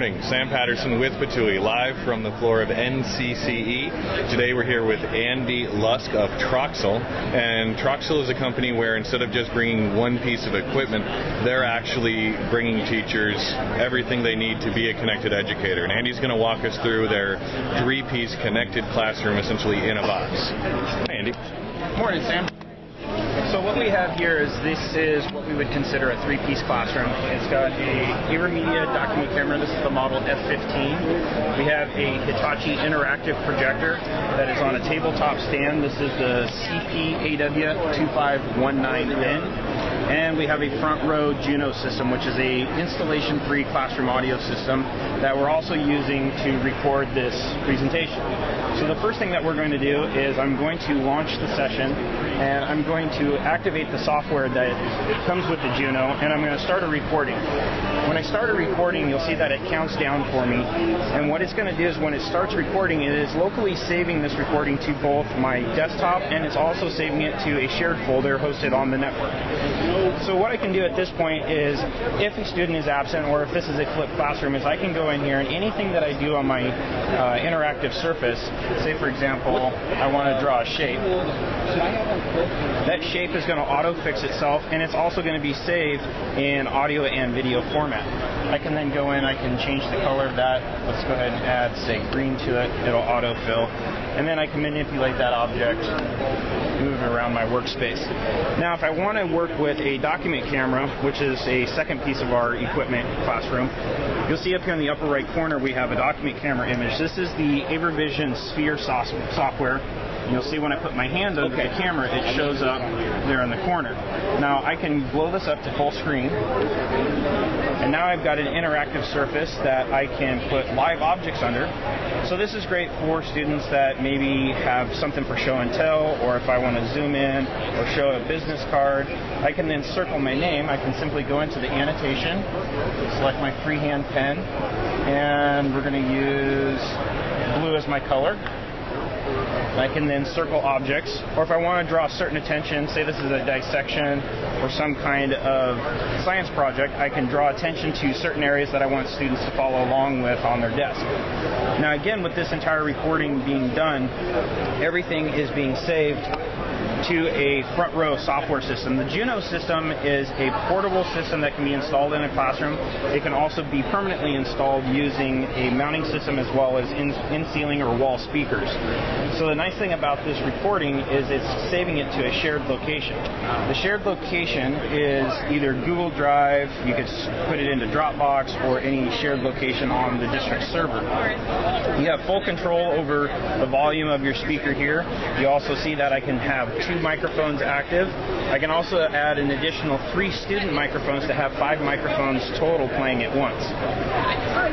morning. Sam Patterson with PATUE, live from the floor of NCCE. Today we're here with Ed.D. of Troxell. And Troxell is a company where instead of just bringing one piece of equipment, they're actually bringing teachers everything they need to be a connected educator. And Andy's going to walk us through their three-piece connected classroom, essentially in a box. Hi, Andy. Morning, Sam. So what we have here is what we would consider a three-piece classroom. It's got a AverMedia document camera. This is the model F15. We have a Hitachi interactive projector that is on a tabletop stand. This is the CP-AW2519N. And we have a front row Juno system, which is a installation-free classroom audio system that we're also using to record this presentation. So the first thing that we're going to do is I'm going to launch the session, and I'm going to activate the software that comes with the Juno, and I'm going to start a recording. When I start a recording, you'll see that it counts down for me, and what it's going to do is when it starts recording, it is locally saving this recording to both my desktop, and it's also saving it to a shared folder hosted on the network. So what I can do at this point is, if a student is absent or if this is a flipped classroom, is I can go in here and anything that I do on my interactive surface, say for example, I want to draw a shape, that shape is going to auto-fix itself, and it's also going to be saved in audio and video format. I can then go in, I can change the color of that. Let's go ahead and add, say, green to it. It'll autofill. And then I can manipulate that object, move it around my workspace. Now, if I want to work with a document camera, which is a second piece of our equipment classroom, you'll see up here in the upper right corner we have a document camera image. This is the AverVision Sphere software. You'll see when I put my hand under the camera, it shows up there in the corner. Now I can blow this up to full screen, and now I've got an interactive surface that I can put live objects under. So this is great for students that maybe have something for show and tell, or if I want to zoom in or show a business card, I can then circle my name. I can simply go into the annotation, select my freehand pen, and we're going to use blue as my color. I can then circle objects, or if I want to draw a certain attention, say this is a dissection or some kind of science project, I can draw attention to certain areas that I want students to follow along with on their desk. Now again, with this entire recording being done, everything is being saved to a front row software system. The Juno system is a portable system that can be installed in a classroom. It can also be permanently installed using a mounting system as well as in-ceiling or wall speakers. So the nice thing about this recording is it's saving it to a shared location. The shared location is either Google Drive, you could put it into Dropbox, or any shared location on the district server. You have full control over the volume of your speaker here. You also see that I can have 2 microphones active. I can also add an additional 3 student microphones to have 5 microphones total playing at once.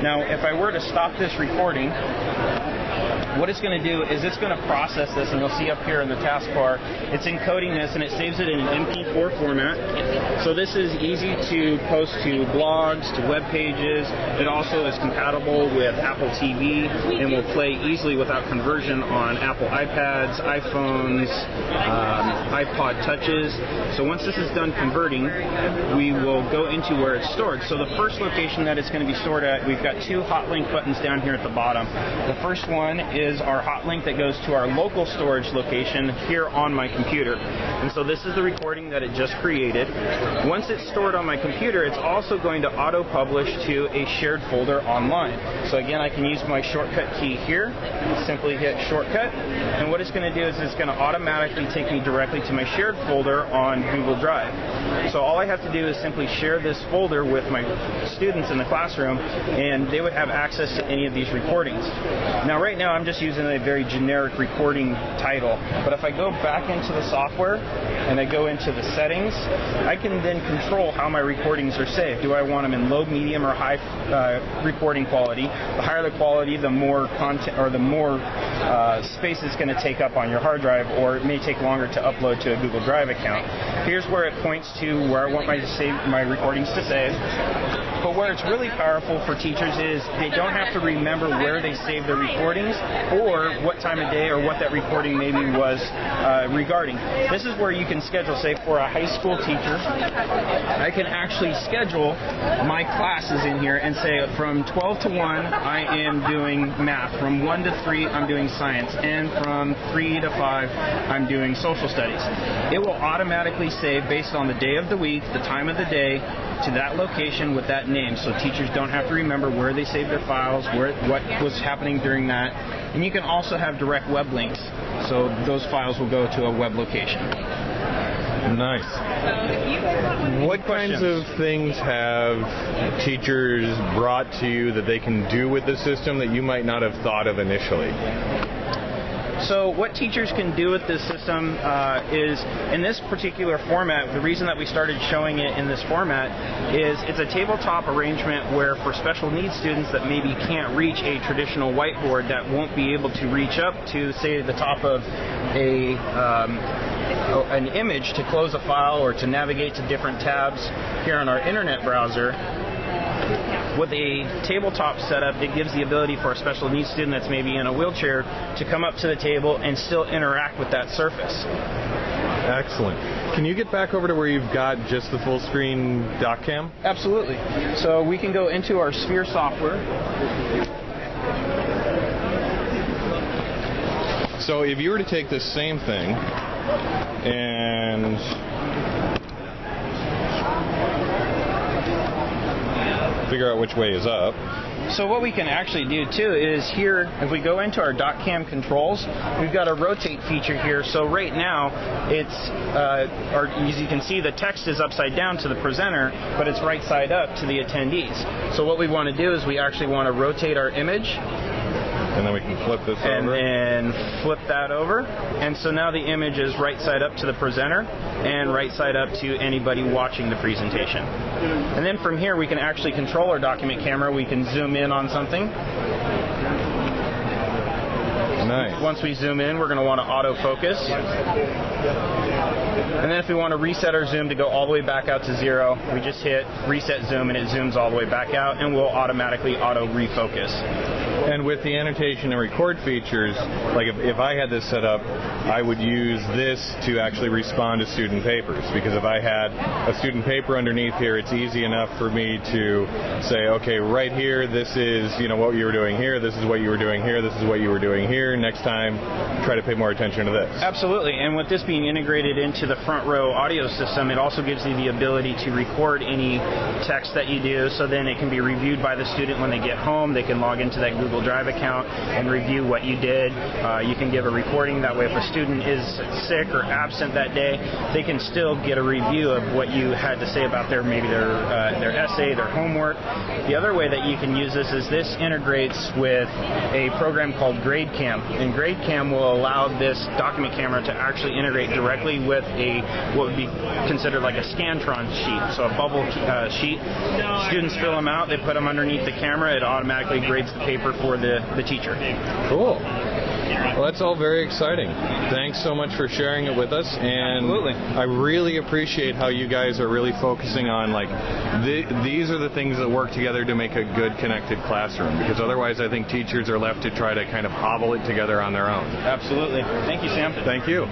Now, if I were to stop this recording, what it's going to do is it's going to process this, and you'll see up here in the taskbar, it's encoding this and it saves it in an MP4 format. So this is easy to post to blogs, to web pages. It also is compatible with Apple TV and will play easily without conversion on Apple iPads, iPhones, iPod Touches. So once this is done converting, we will go into where it's stored. So the first location that it's going to be stored at, we've got 2 hot link buttons down here at the bottom. The first one is our hot link that goes to our local storage location here on my computer. And so this is the recording that it just created. Once it's stored on my computer, it's also going to auto-publish to a shared folder online. So again, I can use my shortcut key here, simply hit shortcut, and what it's going to do is it's going to automatically take me directly to my shared folder on Google Drive. So all I have to do is simply share this folder with my students in the classroom, and they would have access to any of these recordings. Now right now I'm just using a very generic recording title, but if I go back into the software and I go into the settings, I can then control how my recordings are saved. Do I want them in low, medium, or high recording quality? The higher the quality, the more content or the more space it's going to take up on your hard drive, or it may take longer to upload to a Google Drive account. Here's where it points to where I want my recordings to save. But where it's really powerful for teachers is they don't have to remember where they save their recordings. or what time of day or what that recording maybe was regarding. This is where you can schedule, say for a high school teacher, I can actually schedule my classes in here and say from 12 to 1 I am doing math, from 1 to 3 I'm doing science, and from 3 to 5 I'm doing social studies. It will automatically save based on the day of the week, the time of the day, to that location with that name, so teachers don't have to remember where they saved their files, what was happening during that. And you can also have direct web links, so those files will go to a web location. Nice. What kinds of things have teachers brought to you that they can do with the system that you might not have thought of initially? So what teachers can do with this system is, in this particular format, the reason that we started showing it in this format is it's a tabletop arrangement where for special needs students that maybe can't reach a traditional whiteboard, that won't be able to reach up to, say, the top of an image to close a file or to navigate to different tabs here on our internet browser. With a tabletop setup, it gives the ability for a special needs student that's maybe in a wheelchair to come up to the table and still interact with that surface. Excellent. Can you get back over to where you've got just the full screen doc cam? Absolutely. So we can go into our Sphere software. So if you were to take this same thing and figure out which way is up. So what we can actually do too is here, if we go into our dot cam controls, we've got a rotate feature here. So right now, it's, as you can see, the text is upside down to the presenter, but it's right side up to the attendees. So what we want to do is we actually want to rotate our image. And then we can flip this over. And then flip that over. And so now the image is right side up to the presenter and right side up to anybody watching the presentation. And then from here we can actually control our document camera. We can zoom in on something. Nice. Once we zoom in, we're going to want to autofocus. And then if we want to reset our zoom to go all the way back out to 0, we just hit reset zoom and it zooms all the way back out, and we'll automatically auto refocus. And with the annotation and record features, like if I had this set up, I would use this to actually respond to student papers, because if I had a student paper underneath here, it's easy enough for me to say, okay, right here, this is what you were doing here, this is what you were doing here, this is what you were doing here. Next time, try to pay more attention to this. Absolutely. And with this being integrated into the front row audio system, it also gives you the ability to record any text that you do, so then it can be reviewed by the student when they get home. They can log into that Google Drive account and review what you did. You can give a recording. That way, if a student is sick or absent that day, they can still get a review of what you had to say about their essay, their homework. The other way that you can use this is this integrates with a program called GradeCam. And GradeCam will allow this document camera to actually integrate directly with what would be considered like a Scantron sheet, so a bubble sheet. Students fill them out, they put them underneath the camera, it automatically grades the paper for the teacher. Cool. Well, that's all very exciting. Thanks so much for sharing it with us. And absolutely. I really appreciate how you guys are really focusing on, these are the things that work together to make a good connected classroom, because otherwise I think teachers are left to try to kind of hobble it together on their own. Absolutely. Thank you, Sam. Thank you.